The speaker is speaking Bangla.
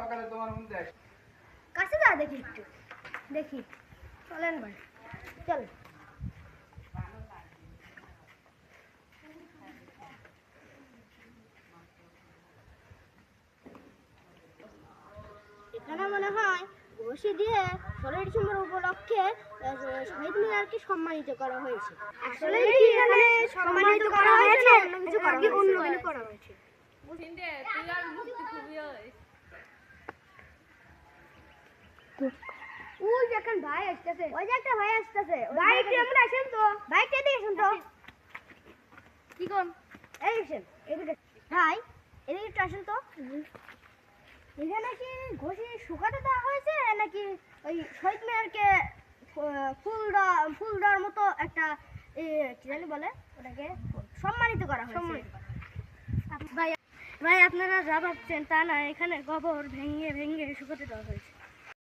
সকালে তোমার মধ্যে কাছে যা দেখি একটু দেখি চলেন ভাই চল এখানে মনে হয় ঘষি দিয়ে 16 ডিসেম্বর উপলক্ষে শহীদ মিনারকে সম্মানিত করা হয়েছে। আসলে কি এখানে সম্মানিত করা হয়েছে অন্য কিছু করা হয়েছে? ওই যে একটা ভাই আসতেছে, ভাই একটু আমরা আসেন তো, ভাই কে দিয়ে আসেন তো, কি কোন এই আসেন এদিকে ভাই, এদিকে একটু আসেন তো। এখানে কি ঘষি শুকাতে দেওয়া হয়েছে নাকি ওই শহীদ মিনারকে ফুল দেওয়ার মতো একটা কি জানি বলে ওটাকে সম্মানিত করা হয়েছে? ভাই ভাই আপনারা যা ভাবছেন তা না, এখানে গোবর ভেঙে ভেঙে শুকাতে দেওয়া হয়েছে।